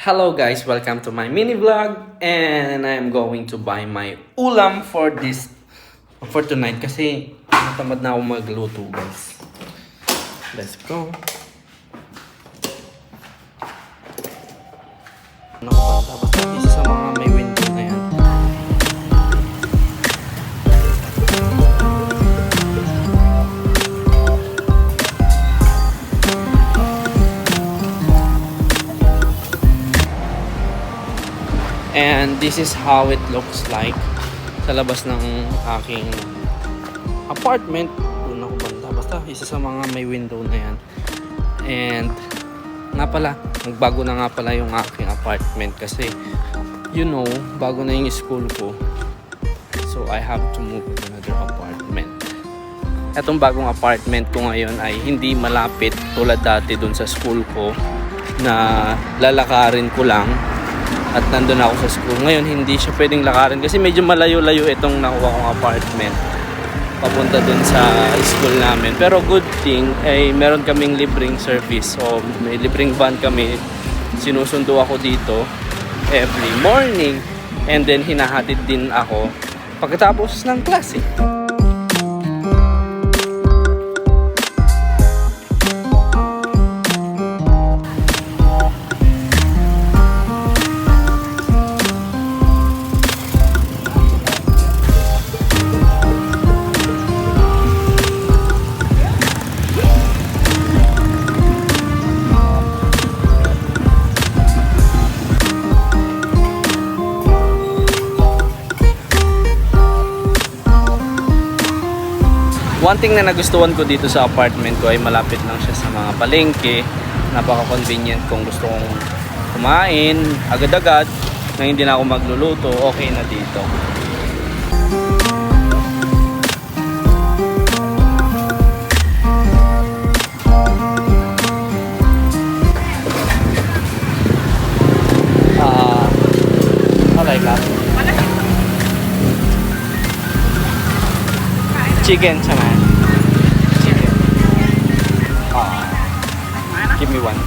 Hello guys, welcome to my mini vlog and I am going to buy my ulam for tonight kasi natamad na ako magluto guys. Let's go. Ano ba? Tapos isa sa mga may window na yan. And this is how it looks like sa labas ng aking apartment. Doon ako banda. Basta isa sa mga may window na yan. And nga pala, nagbago na nga pala yung aking apartment kasi bago na yung school ko. So I have to move to another apartment. Etong bagong apartment ko ngayon ay hindi malapit tulad dati dun sa school ko na lalakarin ko lang. At nandun ako sa school. Ngayon, hindi siya pwedeng lakarin kasi medyo malayo-layo itong nakuha kong apartment papunta dun sa school namin. Pero good thing, ay meron kaming libreng service. So, may libreng van kami. Sinusundo ako dito every morning. And then, hinahatid din ako pagkatapos ng klase. One thing na nagustuhan ko dito sa apartment ko ay malapit lang siya sa mga palengke. Napaka-convenient kung gusto kong kumain agad-agad na hindi na ako magluluto, okay na dito. Okay ka? Chicken sama. Chicken. Give me one.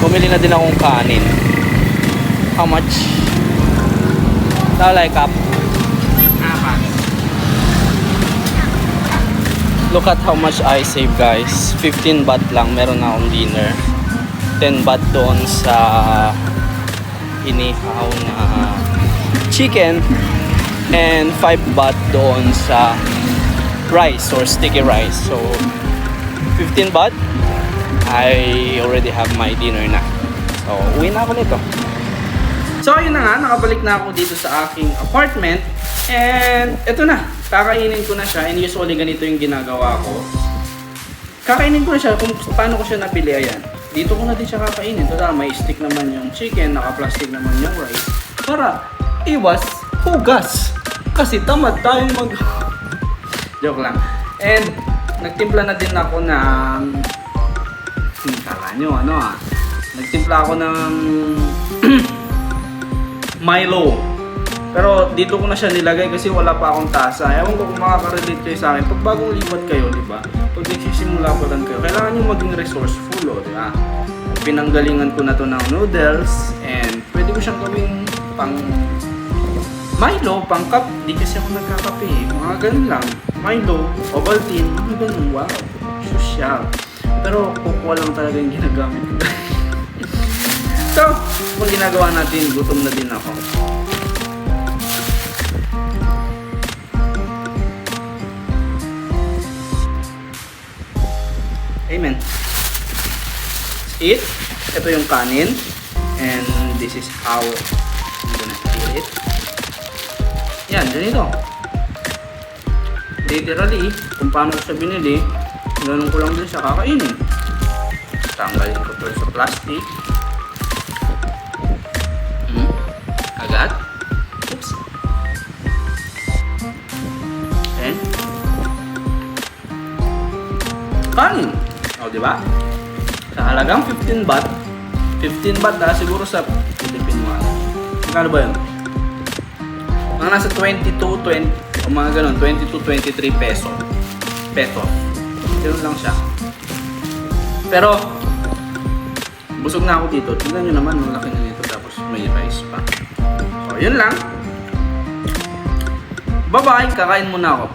Bumili na din akong kanin. How much? Like up. Look at how much I save guys. 15 baht lang meron na akong dinner. 10 baht doon sa inihaw na chicken and 5 baht doon sa rice or sticky rice. So 15 baht, I already have my dinner na. So uwi na ako nito. So yun na nga, nakabalik na ako dito sa aking apartment. And eto na, kakainin ko na siya. And usually ganito yung ginagawa ko. Kakainin ko na siya kung paano ko siya napili. Ayan, dito ko na din siya kakainin. Total, may stick naman yung chicken, naka-plastic naman yung rice. Para iwas hugas. Kasi tamad tayong mag... Joke lang. And nagtimpla na din ako ng... Kala nyo, nagtimpla ako ng... Milo. Pero dito ko na siya nilagay kasi wala pa akong tasa. Ewan ko kung makaka-relate kayo sa akin. Pag bagong lipat kayo, di ba? Pag nagsisimula pa lang kayo, kailangan nyo maging resourceful, di ba? Pinanggalingan ko na to ng noodles and pwede ko siyang gawing pang Milo, pang cup. Di kasi ako nagkakape. Mga ganun lang. Milo, Ovaltine, mga ganun. Wow, social. Pero kukuha lang talaga yung ginagamit ko. So, kung ginagawa natin, gutom na din ako. Amen. Eat. Ito yung kanin. And this is how I'm gonna eat it. Yan, ganito. Literally, kung paano ko siya binili, ganun ko lang din siya kakainin. Tanggalin ko to sa plastic. Agad. Oops. And kanin. O, diba? Sa halagang 15 baht. 15 baht siguro sa Philippine money. Magkano ba yun? Mga nasa 22, 20, o mga ganun, 22, 23 peso. Ganun lang siya. Pero, busog na ako dito. Tingnan nyo naman, ang laki na dito. Tapos may rice pa. So, yun lang. Bye-bye. Kakain muna ako.